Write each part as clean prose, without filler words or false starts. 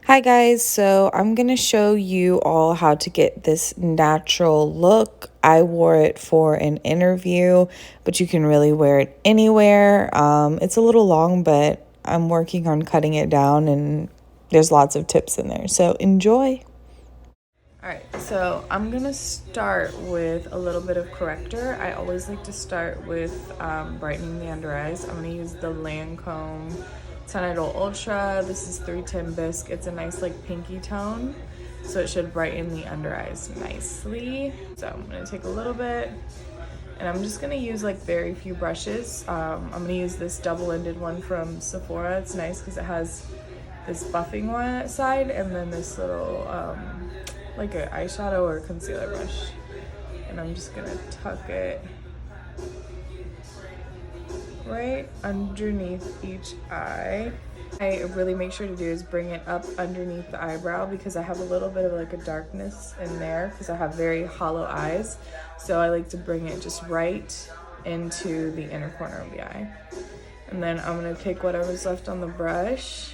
Hi guys, so I'm gonna show you all how to get this natural look. I wore it for an interview, but you can really wear it anywhere. It's a little long, but I'm working on cutting it down and there's lots of tips in there, so enjoy. Alright, so I'm gonna start with a little bit of corrector. I always like to start with brightening the under eyes. I'm gonna use the Lancome Alllll Ultra. This is 310 Bisque. It's a nice like pinky tone, so it should brighten the under eyes nicely. So I'm gonna take a little bit, and I'm just gonna use like very few brushes. I'm gonna use this double-ended one from Sephora. It's nice because it has this buffing one side and then this little like an eyeshadow or concealer brush. And I'm just gonna tuck it right underneath each eye. I really make sure to do is bring it up underneath the eyebrow because I have a little bit of like a darkness in there because I have very hollow eyes. So I like to bring it just right into the inner corner of the eye. And then I'm gonna take whatever's left on the brush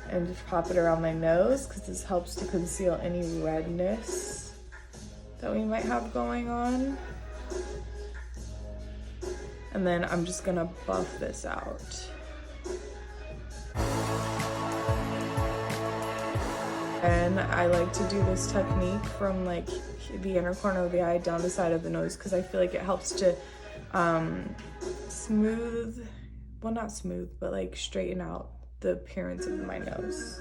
and just pop it around my nose because this helps to conceal any redness that we might have going on. And then I'm just gonna buff this out. And I like to do this technique from like the inner corner of the eye down the side of the nose because I feel like it helps to smooth, well not smooth, but like straighten out the appearance of my nose.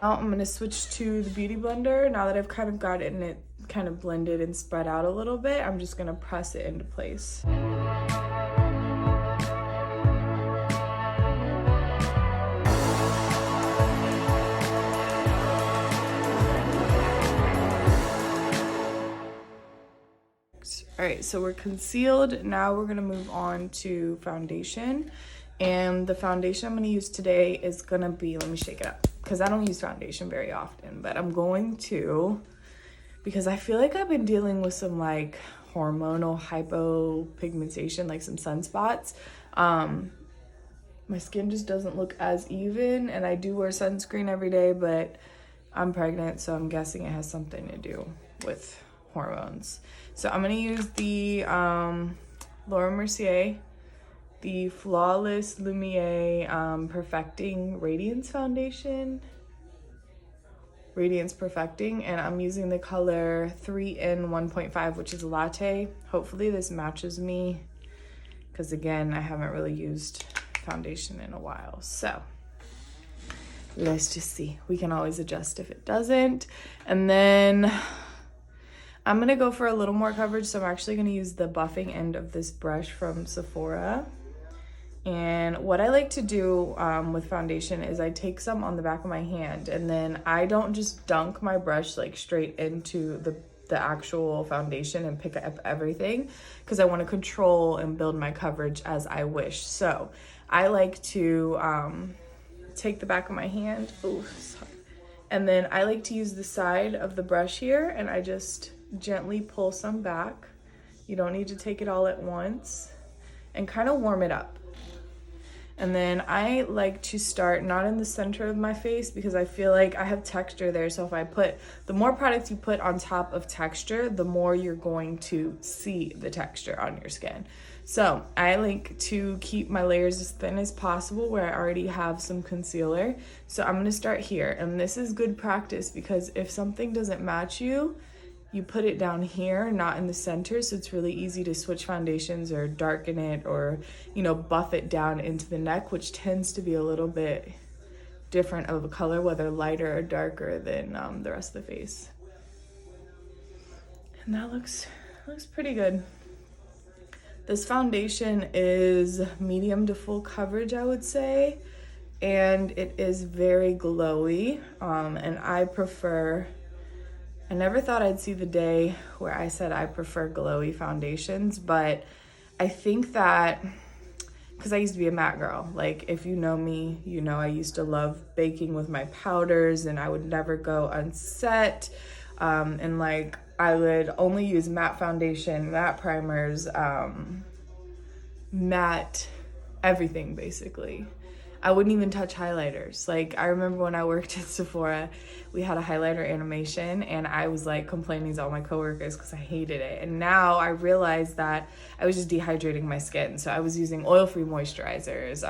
Now I'm gonna switch to the Beauty Blender. Now that I've kind of gotten it kind of blended and spread out a little bit, I'm just gonna press it into place. All right, so we're concealed. Now we're gonna move on to foundation. And the foundation I'm gonna use today is gonna be, let me shake it up, because I don't use foundation very often, but I'm going to, because I feel like I've been dealing with some like hormonal hypopigmentation, like some sunspots. My skin just doesn't look as even, and I do wear sunscreen every day, but I'm pregnant, so I'm guessing it has something to do with hormones. So I'm gonna use the Laura Mercier, the Flawless Lumiere Perfecting Radiance Foundation. Radiance Perfecting, and I'm using the color 3 in 1.5, which is latte. Hopefully this matches me, because again, I haven't really used foundation in a while. So let's just see. We can always adjust if it doesn't. And then I'm gonna go for a little more coverage, so I'm actually gonna use the buffing end of this brush from Sephora. And what I like to do with foundation is I take some on the back of my hand, and then I don't just dunk my brush like straight into the actual foundation and pick up everything, because I want to control and build my coverage as I wish. So I like to take the back of my hand, and then I like to use the side of the brush here, and I just gently pull some back. You don't need to take it all at once, and kind of warm it up. And then I like to start not in the center of my face because I feel like I have texture there. So if I put, the more product you put on top of texture, the more you're going to see the texture on your skin. So I like to keep my layers as thin as possible where I already have some concealer. So I'm gonna start here. And this is good practice because if something doesn't match you, you put it down here, not in the center, so it's really easy to switch foundations or darken it or, you know, buff it down into the neck, which tends to be a little bit different of a color, whether lighter or darker than the rest of the face. And that looks pretty good. This foundation is medium to full coverage, I would say, and it is very glowy, and I never thought I'd see the day where I said I prefer glowy foundations, but I think that, because I used to be a matte girl, like if you know me, you know I used to love baking with my powders and I would never go unset, and like I would only use matte foundation, matte primers, matte everything basically. I wouldn't even touch highlighters. Like, I remember when I worked at Sephora, we had a highlighter animation and I was like complaining to all my coworkers because I hated it. And now I realized that I was just dehydrating my skin. So I was using oil-free moisturizers,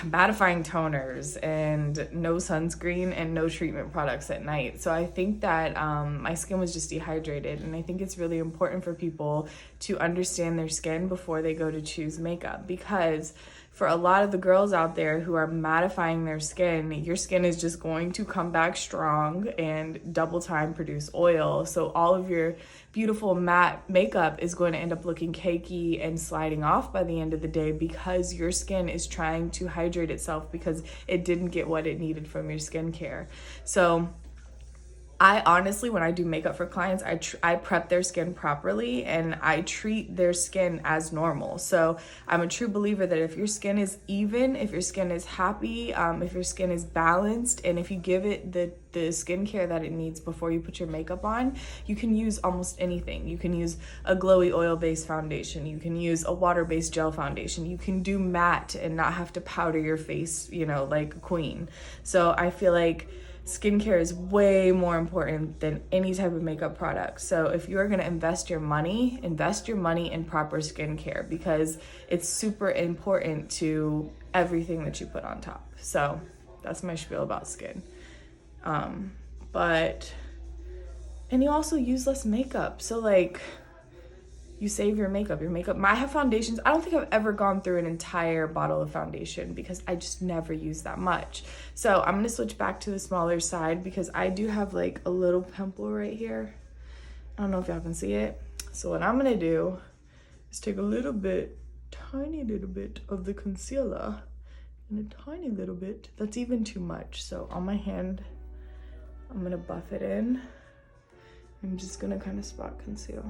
mattifying toners, and no sunscreen and no treatment products at night. So I think that my skin was just dehydrated, and I think it's really important for people to understand their skin before they go to choose makeup, because for a lot of the girls out there who are mattifying their skin, your skin is just going to come back strong and double time produce oil. So all of your beautiful matte makeup is going to end up looking cakey and sliding off by the end of the day, because your skin is trying to hydrate itself because it didn't get what it needed from your skincare. So I honestly, when I do makeup for clients, I prep their skin properly and I treat their skin as normal. So I'm a true believer that if your skin is even, if your skin is happy, if your skin is balanced, and if you give it the skincare that it needs before you put your makeup on, you can use almost anything. You can use a glowy oil-based foundation. You can use a water-based gel foundation. You can do matte and not have to powder your face, you know, like a queen. So I feel like skincare is way more important than any type of makeup product. So if you are going to invest your money in proper skincare, because it's super important to everything that you put on top. So that's my spiel about skin. And you also use less makeup. So like, you save your makeup. I have foundations. I don't think I've ever gone through an entire bottle of foundation because I just never use that much. So I'm gonna switch back to the smaller side because I do have like a little pimple right here. I don't know if y'all can see it. So what I'm gonna do is take a little bit, tiny little bit of the concealer and a tiny little bit. That's even too much. So on my hand, I'm gonna buff it in. I'm just gonna kind of spot conceal.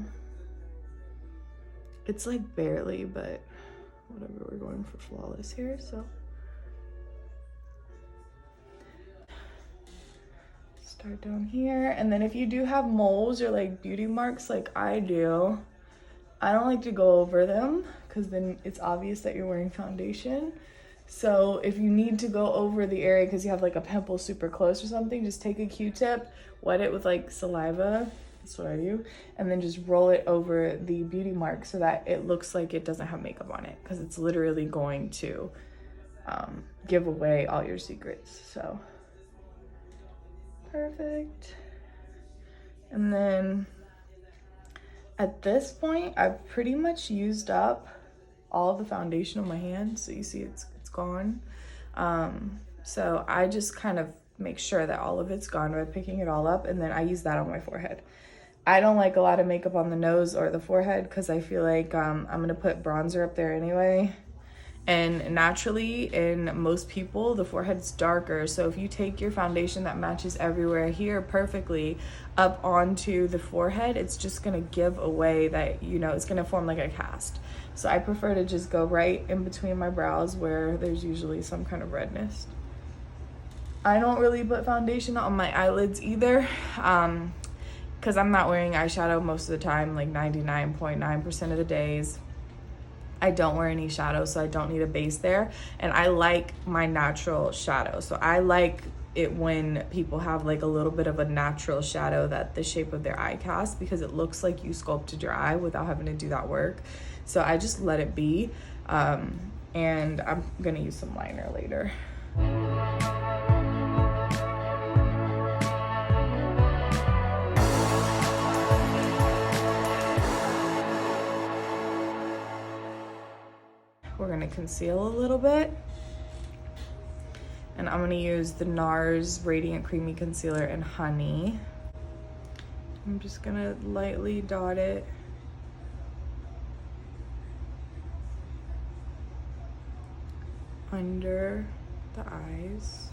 It's like barely, but whatever, we're going for flawless here, so. Start down here, and then if you do have moles or like beauty marks like I do, I don't like to go over them because then it's obvious that you're wearing foundation. So if you need to go over the area because you have like a pimple super close or something, just take a Q-tip, wet it with like saliva. That's what I do, and then just roll it over the beauty mark so that it looks like it doesn't have makeup on it, because it's literally going to give away all your secrets. So perfect. And then at this point, I've pretty much used up all the foundation on my hand. So you see it's gone. So I just kind of make sure that all of it's gone by picking it all up, and then I use that on my forehead. I don't like a lot of makeup on the nose or the forehead because I feel like I'm gonna put bronzer up there anyway. And naturally, in most people, the forehead's darker. So if you take your foundation that matches everywhere here perfectly up onto the forehead, it's just gonna give away that, you know, it's gonna form like a cast. So I prefer to just go right in between my brows where there's usually some kind of redness. I don't really put foundation on my eyelids either. Because I'm not wearing eyeshadow most of the time, like 99.9% of the days. I don't wear any shadow, so I don't need a base there. And I like my natural shadow. So I like it when people have like a little bit of a natural shadow that the shape of their eye cast, because it looks like you sculpted your eye without having to do that work. So I just let it be. And I'm gonna use some liner later. We're gonna conceal a little bit. And I'm gonna use the NARS Radiant Creamy Concealer in Honey. I'm just gonna lightly dot it. Under the eyes.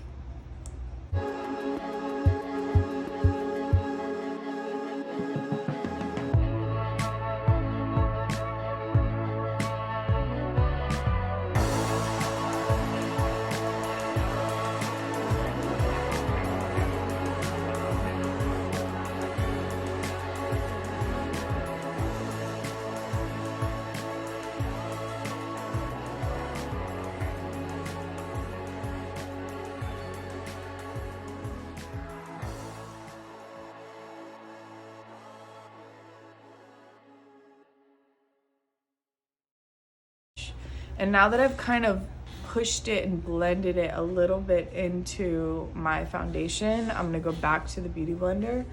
And now that I've kind of pushed it and blended it a little bit into my foundation, I'm gonna go back to the Beauty Blender.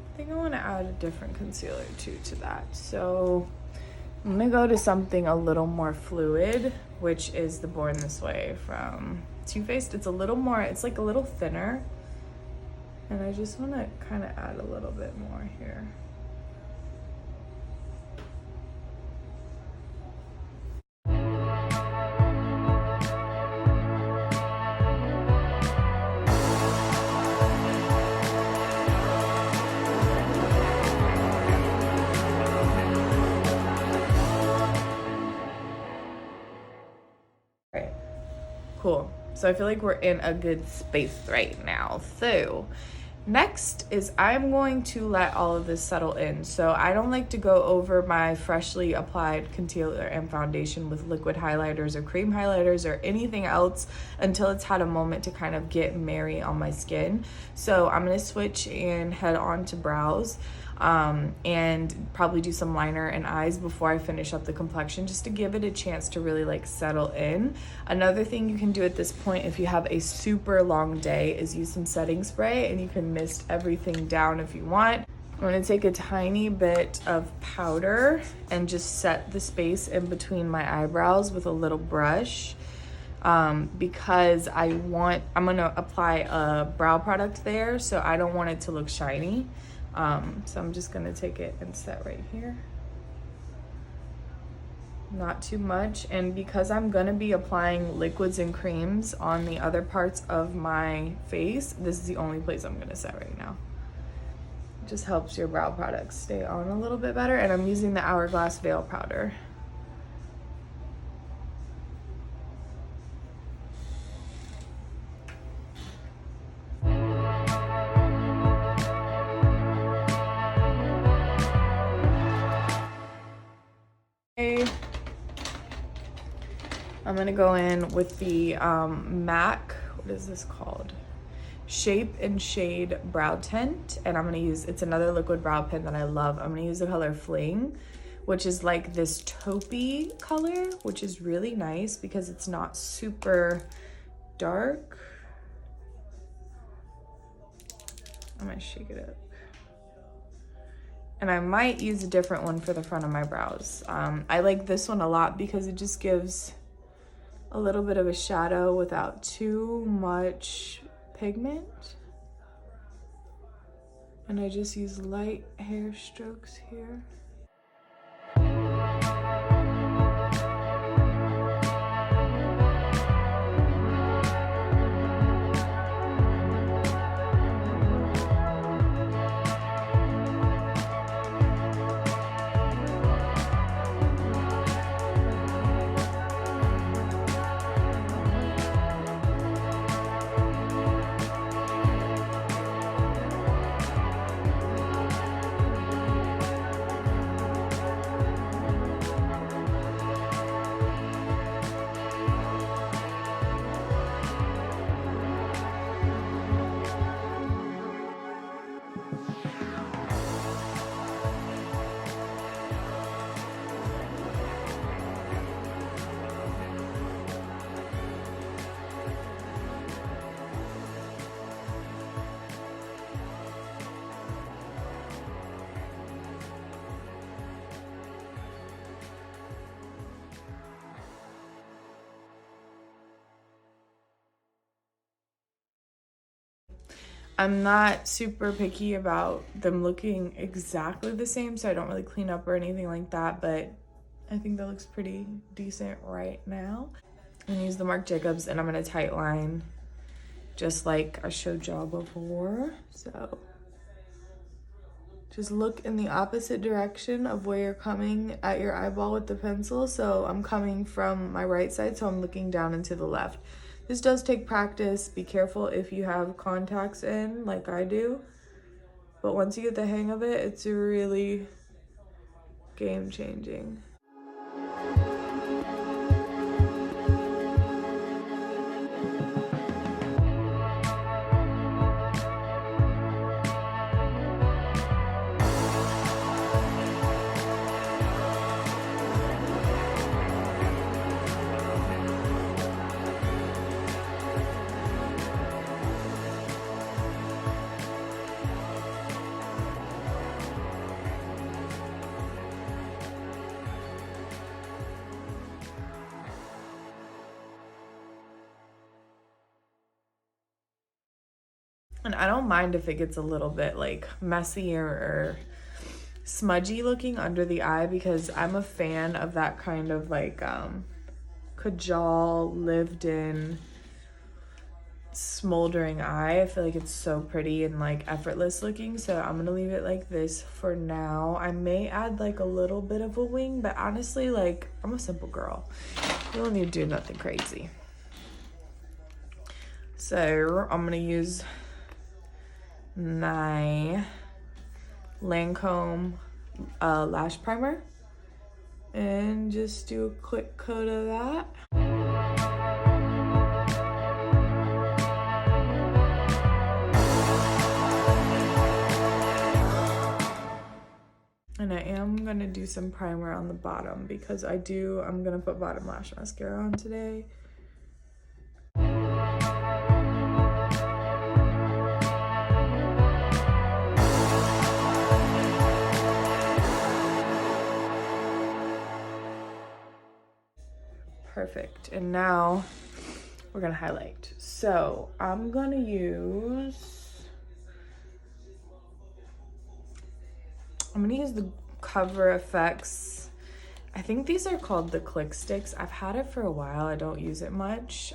I think I want to add a different concealer too to that. So I'm gonna go to something a little more fluid, which is the Born This Way from Too Faced. It's a little more, it's like a little thinner. And I just want to kind of add a little bit more here. Cool. So I feel like we're in a good space right now. So next is I'm going to let all of this settle in. So I don't like to go over my freshly applied concealer and foundation with liquid highlighters or cream highlighters or anything else until it's had a moment to kind of get merry on my skin. So I'm going to switch and head on to brows. And probably do some liner and eyes before I finish up the complexion, just to give it a chance to really like settle in. Another thing you can do at this point if you have a super long day is use some setting spray, and you can mist everything down if you want. I'm going to take a tiny bit of powder and just set the space in between my eyebrows with a little brush. Because I'm going to apply a brow product there, so I don't want it to look shiny. So I'm just gonna take it and set right here. Not too much. And because I'm gonna be applying liquids and creams on the other parts of my face, this is the only place I'm gonna set right now. It just helps your brow products stay on a little bit better. And I'm using the Hourglass Veil Powder. I'm gonna go in with the MAC, what is this called? Shape and Shade Brow Tint, and I'm gonna use, it's another liquid brow pen that I love. I'm gonna use the color Fling, which is like this taupey color, which is really nice because it's not super dark. I'm gonna shake it up. And I might use a different one for the front of my brows. I like this one a lot because it just gives a little bit of a shadow without too much pigment. And I just use light hair strokes here. I'm not super picky about them looking exactly the same, so I don't really clean up or anything like that, but I think that looks pretty decent right now. I'm gonna use the Marc Jacobs, and I'm gonna tight line just like I showed y'all before. So just look in the opposite direction of where you're coming at your eyeball with the pencil. So I'm coming from my right side, so I'm looking down into the left. This does take practice. Be careful if you have contacts in like I do. But once you get the hang of it, it's really game changing. And I don't mind if it gets a little bit like messy or smudgy looking under the eye, because I'm a fan of that kind of like kajal lived in smoldering eye. I feel like it's so pretty and like effortless looking, so I'm gonna leave it like this for now. I may add like a little bit of a wing, but honestly, like, I'm a simple girl. You don't need to do nothing crazy. So I'm gonna use my Lancome lash primer and just do a quick coat of that. And I am gonna do some primer on the bottom because I'm gonna put bottom lash mascara on today. Perfect. And now we're gonna highlight. So I'm gonna use the Cover FX. I think these are called the Click Sticks. I've had it for a while. I don't use it much,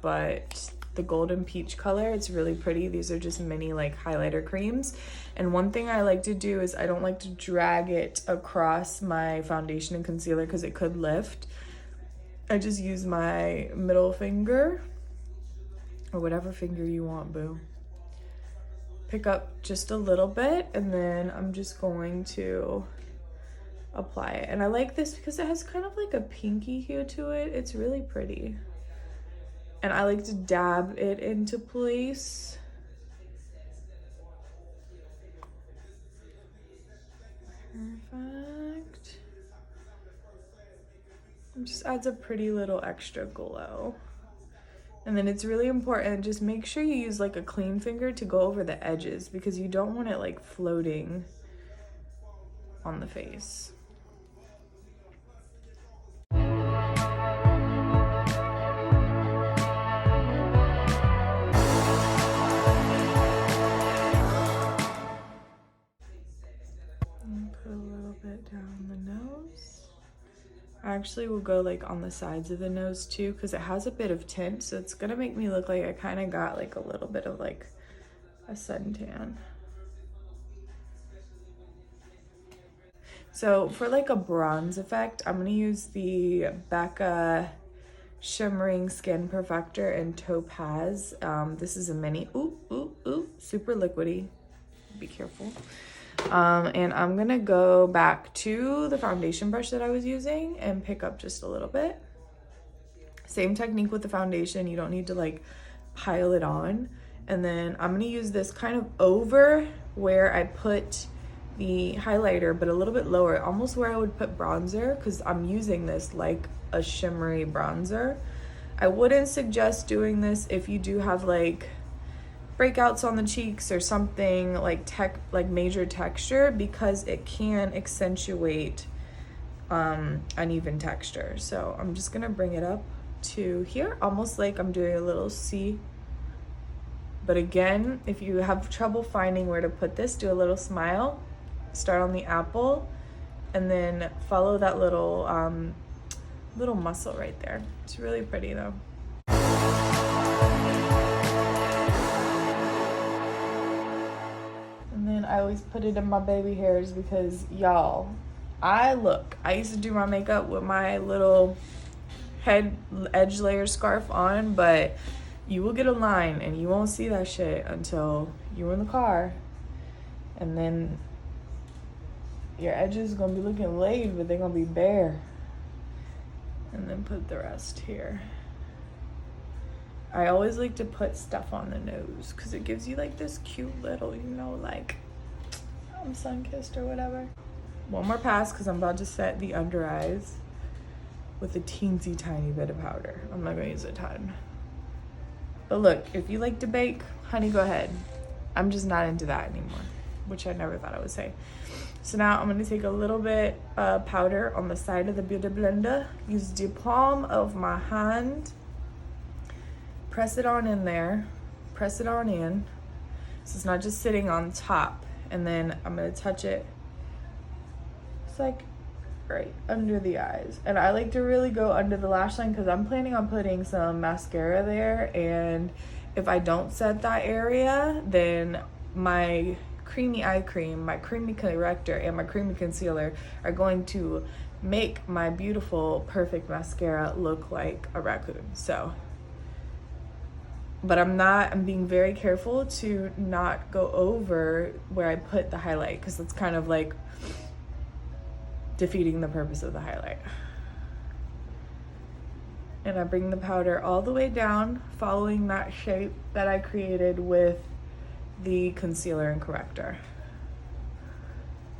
but the golden peach color, it's really pretty. These are just mini like highlighter creams. And one thing I like to do is I don't like to drag it across my foundation and concealer because it could lift. I just use my middle finger, or whatever finger you want, boo. Pick up just a little bit, and then I'm just going to apply it. And I like this because it has kind of like a pinky hue to it. It's really pretty. And I like to dab it into place. Perfect. It just adds a pretty little extra glow. And then it's really important, just make sure you use like a clean finger to go over the edges because you don't want it like floating on the face. Put a little bit down the nose. I actually will go like on the sides of the nose too because it has a bit of tint, so it's gonna make me look like I kind of got like a little bit of like a suntan. So for like a bronze effect, I'm gonna use the Becca Shimmering Skin Perfector in Topaz. This is a mini, super liquidy. Be careful. And I'm gonna go back to the foundation brush that I was using and pick up just a little bit. Same technique with the foundation, you don't need to like pile it on. And then I'm gonna use this kind of over where I put the highlighter, but a little bit lower, almost where I would put bronzer, because I'm using this like a shimmery bronzer. I wouldn't suggest doing this if you do have like breakouts on the cheeks or something like major texture, because it can accentuate uneven texture. So I'm just gonna bring it up to here, almost like I'm doing a little C. But again, if you have trouble finding where to put this, do a little smile, start on the apple, and then follow that little little muscle right there. It's really pretty though. And then I always put it in my baby hairs because y'all, I used to do my makeup with my little edge layer scarf on, but you will get a line and you won't see that shit until you're in the car. And then your edges gonna be looking laid, but they're gonna be bare. And then put the rest here. I always like to put stuff on the nose because it gives you like this cute little, you know, like I'm sun-kissed or whatever. One more pass because I'm about to set the under eyes with a teensy tiny bit of powder. I'm not gonna use a ton. But look, if you like to bake, honey, go ahead. I'm just not into that anymore, which I never thought I would say. So now I'm gonna take a little bit of powder on the side of the beauty blender, use the palm of my hand, press it on in there, press it on in, so it's not just sitting on top. And then I'm gonna touch it, it's like right under the eyes. And I like to really go under the lash line because I'm planning on putting some mascara there, and if I don't set that area, then my creamy eye cream, my creamy corrector, and my creamy concealer are going to make my beautiful, perfect mascara look like a raccoon. So, but I'm being very careful to not go over where I put the highlight because it's kind of like defeating the purpose of the highlight. And I bring the powder all the way down, following that shape that I created with the concealer and corrector.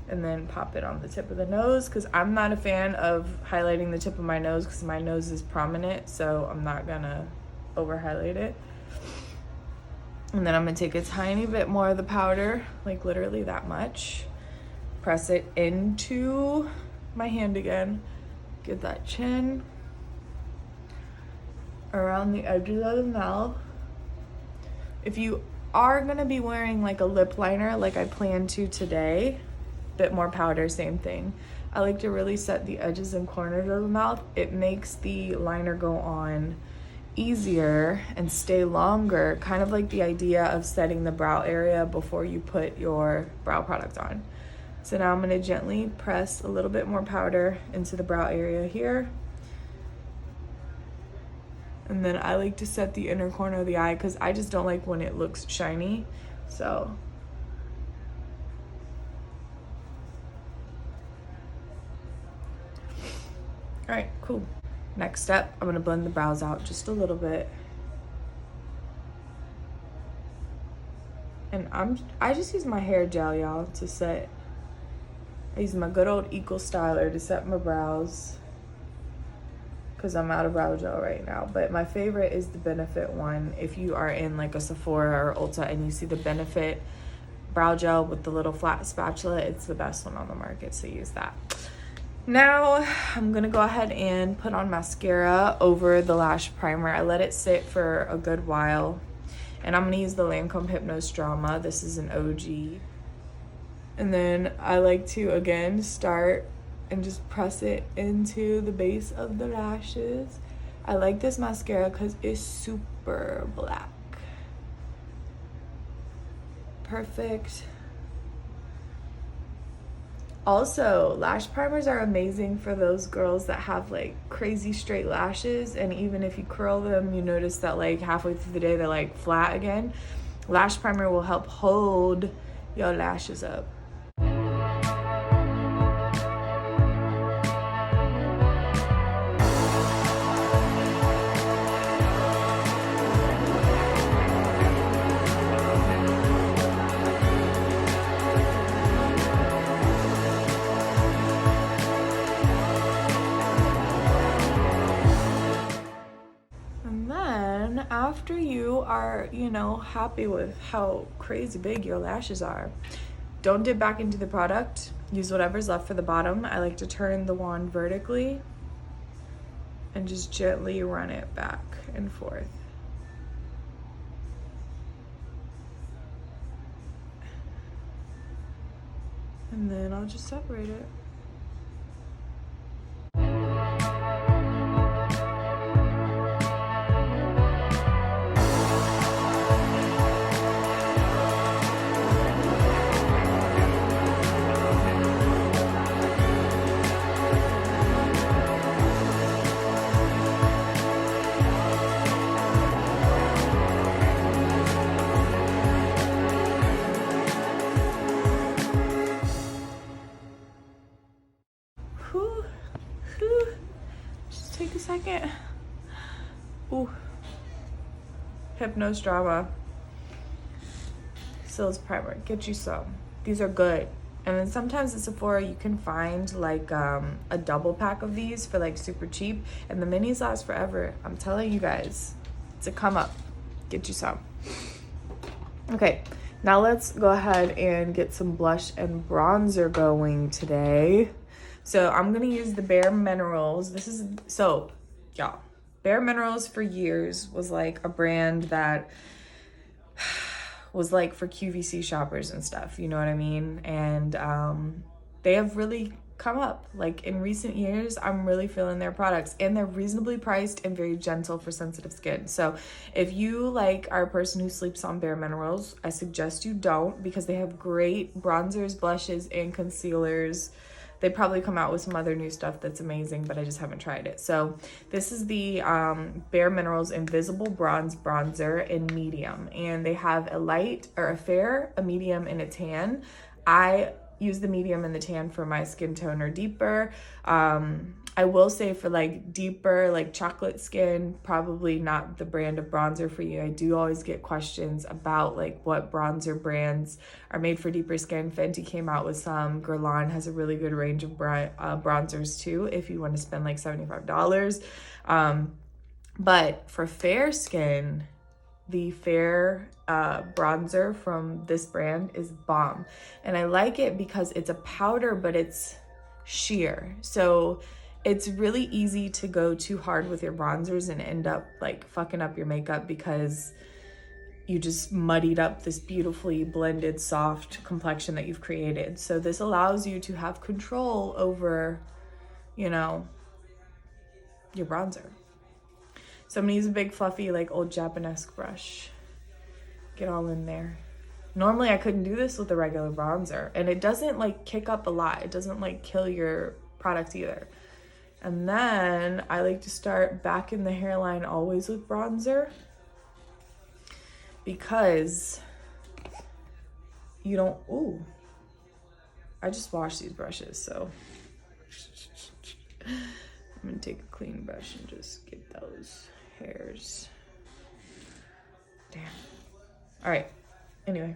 And then pop it on the tip of the nose because I'm not a fan of highlighting the tip of my nose because my nose is prominent, so I'm not gonna over highlight it. And then I'm gonna take a tiny bit more of the powder, like literally that much, press it into my hand again, get that chin, around the edges of the mouth. If you are gonna be wearing like a lip liner like I plan to today, bit more powder, same thing. I like to really set the edges and corners of the mouth. It makes the liner go on easier and stay longer, kind of like the idea of setting the brow area before you put your brow product on. So now I'm gonna gently press a little bit more powder into the brow area here. And then I like to set the inner corner of the eye because I just don't like when it looks shiny. So all right, cool. Next step, I'm gonna blend the brows out just a little bit. And I just use my hair gel, y'all, to set. I use my good old Eco Styler to set my brows because I'm out of brow gel right now. But my favorite is the Benefit one. If you are in like a Sephora or Ulta and you see the Benefit brow gel with the little flat spatula, it's the best one on the market, so use that. Now I'm gonna go ahead and put on mascara over the lash primer. I let it sit for a good while, and I'm gonna use the Lancome Hypnose Drama. This is an OG. And then I like to again start and just press it into the base of the lashes. I like this mascara because it's super black. Perfect. Also, lash primers are amazing for those girls that have like crazy straight lashes, and even if you curl them, you notice that like halfway through the day they're like flat again. Lash primer will help hold your lashes up. After you are, you know, happy with how crazy big your lashes are, don't dip back into the product. Use whatever's left for the bottom. I like to turn the wand vertically and just gently run it back and forth. And then I'll just separate it. can't. Ooh. Hypnose Drama. Sills Primer. Get you some. These are good. And then sometimes at Sephora you can find like a double pack of these for like super cheap. And the minis last forever. I'm telling you guys. It's a come up. Get you some. Okay. Now let's go ahead and get some blush and bronzer going today. So I'm going to use the Bare Minerals. This is, so y'all, Bare Minerals for years was like a brand that was like for QVC shoppers and stuff, you know what I mean? And they have really come up. Like in recent years, I'm really feeling their products, and they're reasonably priced and very gentle for sensitive skin. So if you like are a person who sleeps on Bare Minerals, I suggest you don't, because they have great bronzers, blushes, and concealers. They probably come out with some other new stuff that's amazing, but I just haven't tried it. So this is the Bare Minerals Invisible Bronze Bronzer in medium, and they have a light or a fair, a medium, and a tan. I use the medium and the tan for my skin tone or deeper. I will say for like deeper, like chocolate skin, probably not the brand of bronzer for you. I do always get questions about like what bronzer brands are made for deeper skin. Fenty came out with some. Guerlain has a really good range of bronzers too, if you want to spend like $75. But for fair skin, the fair bronzer from this brand is bomb. And I like it because it's a powder, but it's sheer. So it's really easy to go too hard with your bronzers and end up like fucking up your makeup because you just muddied up this beautifully blended soft complexion that you've created. So this allows you to have control over, you know, your bronzer. So I'm gonna use a big fluffy like old Japanese brush. Get all in there. Normally I couldn't do this with a regular bronzer, and it doesn't like kick up a lot. It doesn't like kill your product either. And then I like to start back in the hairline always with bronzer, because you don't, ooh, I just washed these brushes, so I'm gonna take a clean brush and just get those hairs. Damn. All right, anyway,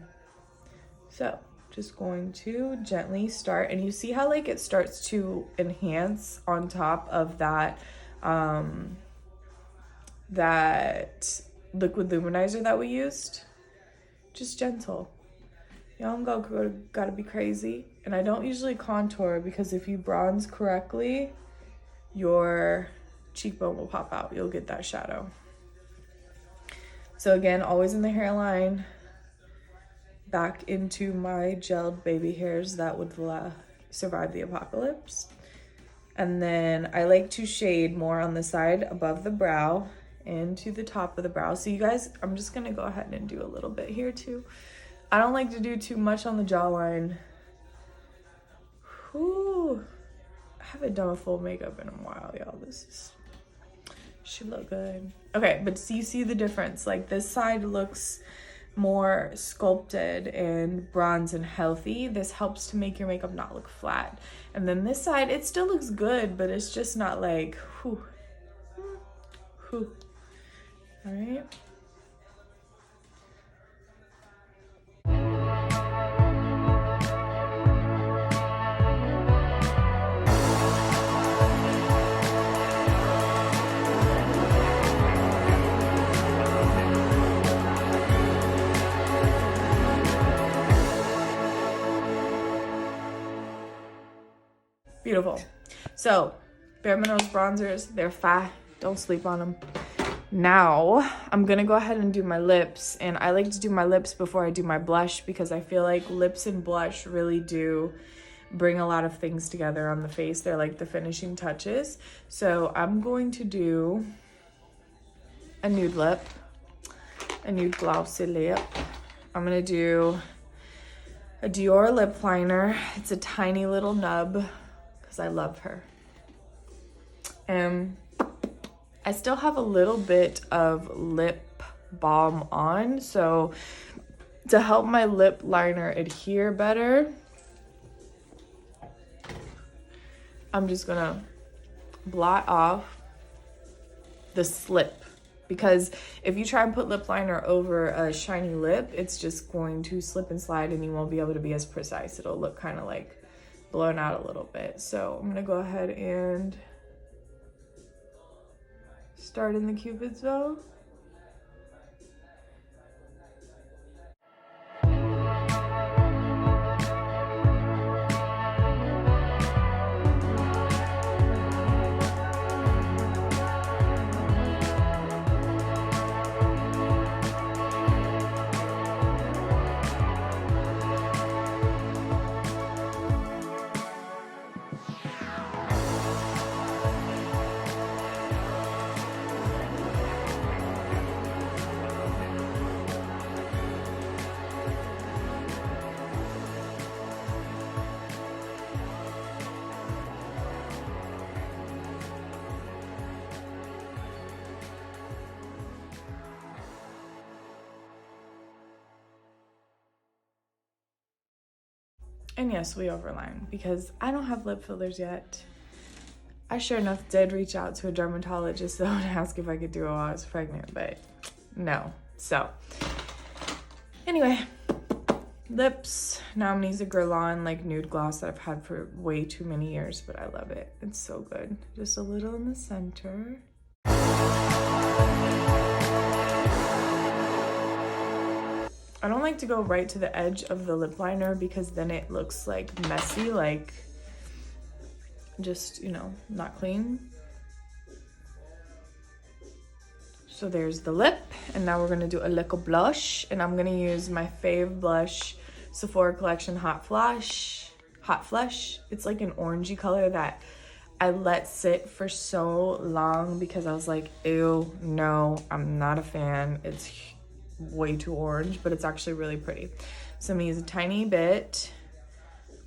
so just going to gently start, and you see how like it starts to enhance on top of that that liquid luminizer that we used. Just gentle. Y'all gotta be crazy. And I don't usually contour, because if you bronze correctly, your cheekbone will pop out. You'll get that shadow. So again, always in the hairline, back into my gelled baby hairs that would survive the apocalypse. And then I like to shade more on the side above the brow into the top of the brow. So you guys, I'm just gonna go ahead and do a little bit here too. I don't like to do too much on the jawline. Whew. I haven't done a full makeup in a while, y'all. This should look good. Okay, but so you see the difference. Like this side looks more sculpted and bronze and healthy. This helps to make your makeup not look flat. And then this side, it still looks good, but it's just not like, whew, whew. All right. Beautiful. So Bare Minerals bronzers, they're fat. Don't sleep on them. Now I'm gonna go ahead and do my lips, and I like to do my lips before I do my blush, because I feel like lips and blush really do bring a lot of things together on the face. They're like the finishing touches. So I'm going to do a nude lip, a nude glossy lip. I'm gonna do a Dior lip liner. It's a tiny little nub, because I love her. I still have a little bit of lip balm on, so to help my lip liner adhere better, I'm just gonna blot off the slip. Because if you try and put lip liner over a shiny lip, it's just going to slip and slide and you won't be able to be as precise. It'll look kind of like blown out a little bit. So I'm gonna go ahead and start in the Cupid's bow. And yes, we overline because I don't have lip fillers yet. I sure enough did reach out to a dermatologist though and ask if I could do it while I was pregnant, but no. So anyway, lips. Now I'm gonna use a Guerlain like nude gloss that I've had for way too many years, but I love it. It's so good. Just a little in the center. I don't like to go right to the edge of the lip liner because then it looks like messy, like just, you know, not clean. So there's the lip, and now we're gonna do a little blush, and I'm gonna use my fave blush, Sephora Collection Hot Flush. It's like an orangey color that I let sit for so long because I was like, ew, no, I'm not a fan. It's way too orange, but it's actually really pretty. So I'm gonna use a tiny bit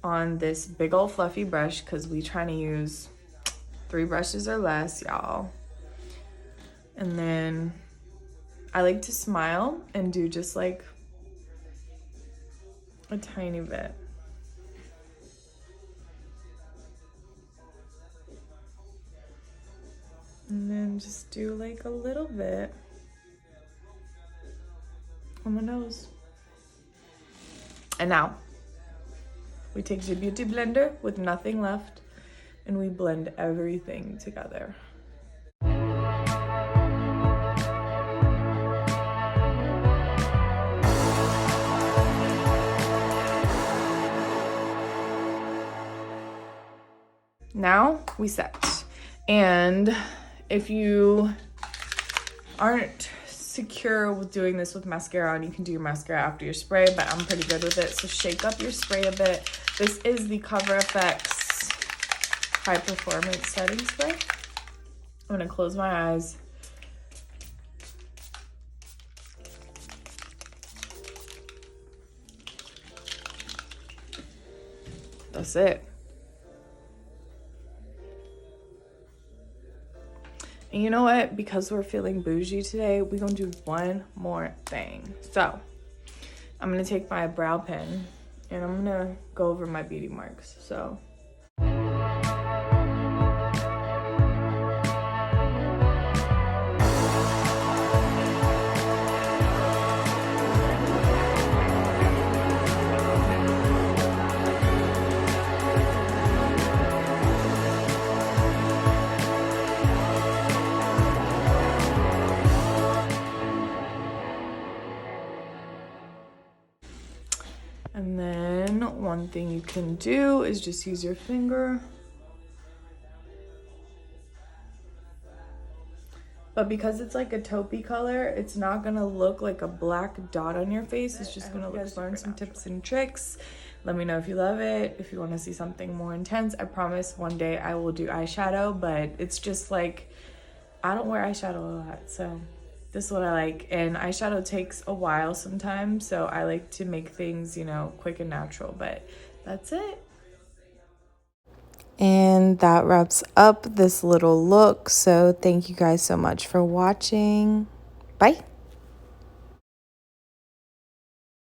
on this big old fluffy brush because we trying to use 3 brushes or less, y'all. And then I like to smile and do just like a tiny bit. And then just do like a little bit on the nose. And now we take the beauty blender with nothing left and we blend everything together. Now we set. And if you aren't secure with doing this with mascara on, you can do your mascara after your spray, but I'm pretty good with it. So shake up your spray a bit. This is the Cover FX High Performance Setting Spray. I'm gonna close my eyes. That's it. And you know what? Because we're feeling bougie today, we're gonna do one more thing. So I'm gonna take my brow pen and I'm gonna go over my beauty marks. So and then one thing you can do is just use your finger. But because it's like a taupey color, it's not gonna look like a black dot on your face. It's just gonna look. Learn some tips and tricks. Let me know if you love it. If you wanna see something more intense, I promise one day I will do eyeshadow, but it's just like, I don't wear eyeshadow a lot, so this is what I like. And eyeshadow takes a while sometimes, so I like to make things, you know, quick and natural, but that's it. And that wraps up this little look. So thank you guys so much for watching. Bye.